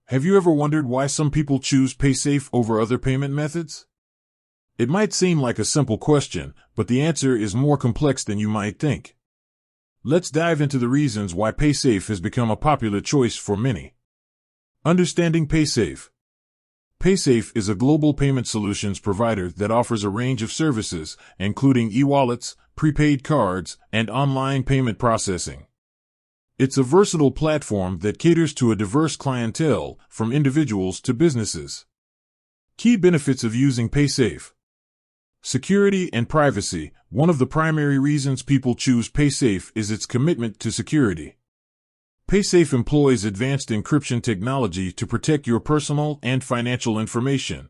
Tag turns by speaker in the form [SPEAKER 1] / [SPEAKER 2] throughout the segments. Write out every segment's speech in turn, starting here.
[SPEAKER 1] Have you ever wondered why some people choose Paysafe over other payment methods? It might seem like a simple question, but the answer is more complex than you might think. Let's dive into the reasons why Paysafe has become a popular choice for many. Understanding Paysafe. Paysafe is a global payment solutions provider that offers a range of services, including e-wallets, prepaid cards, and online payment processing. It's a versatile platform that caters to a diverse clientele, from individuals to businesses. Key benefits of using Paysafe. Security and privacy. One of the primary reasons people choose Paysafe is its commitment to security. Paysafe employs advanced encryption technology to protect your personal and financial information.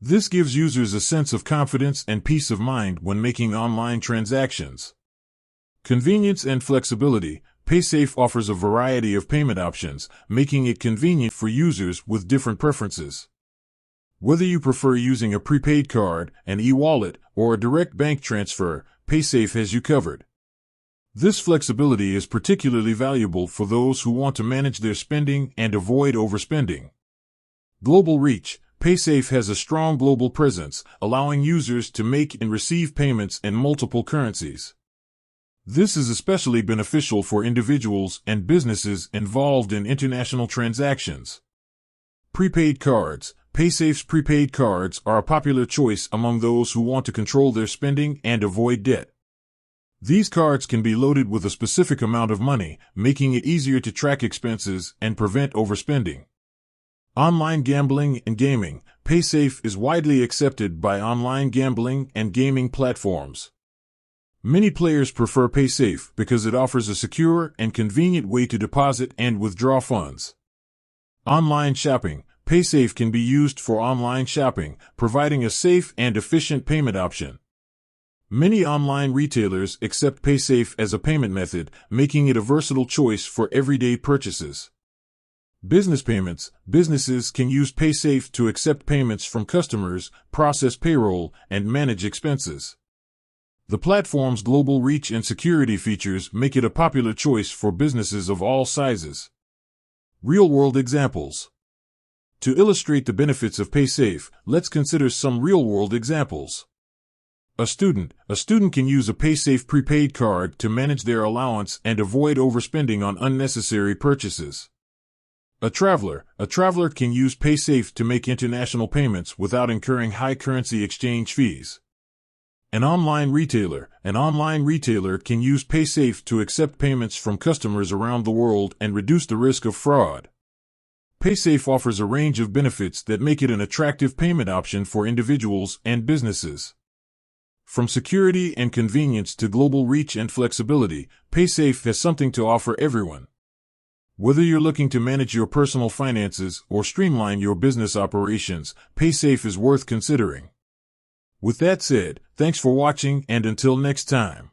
[SPEAKER 1] This gives users a sense of confidence and peace of mind when making online transactions. Convenience and flexibility. Paysafe offers a variety of payment options, making it convenient for users with different preferences. Whether you prefer using a prepaid card, an e-wallet, or a direct bank transfer, Paysafe has you covered. This flexibility is particularly valuable for those who want to manage their spending and avoid overspending. Global reach. Paysafe has a strong global presence, allowing users to make and receive payments in multiple currencies. This is especially beneficial for individuals and businesses involved in international transactions. Prepaid cards. Paysafe's prepaid cards are a popular choice among those who want to control their spending and avoid debt. These cards can be loaded with a specific amount of money, making it easier to track expenses and prevent overspending. Online gambling and gaming. Paysafe is widely accepted by online gambling and gaming platforms. Many players prefer Paysafe because it offers a secure and convenient way to deposit and withdraw funds. Online shopping. Paysafe can be used for online shopping, providing a safe and efficient payment option. Many online retailers accept Paysafe as a payment method, making it a versatile choice for everyday purchases. Business payments. Businesses can use Paysafe to accept payments from customers, process payroll, and manage expenses. The platform's global reach and security features make it a popular choice for businesses of all sizes. Real-world examples. To illustrate the benefits of Paysafe, let's consider some real-world examples. A student can use a Paysafe prepaid card to manage their allowance and avoid overspending on unnecessary purchases. A traveler can use Paysafe to make international payments without incurring high currency exchange fees. An online retailer can use Paysafe to accept payments from customers around the world and reduce the risk of fraud. Paysafe offers a range of benefits that make it an attractive payment option for individuals and businesses. From security and convenience to global reach and flexibility, Paysafe has something to offer everyone. Whether you're looking to manage your personal finances or streamline your business operations, Paysafe is worth considering. With that said, thanks for watching, and until next time.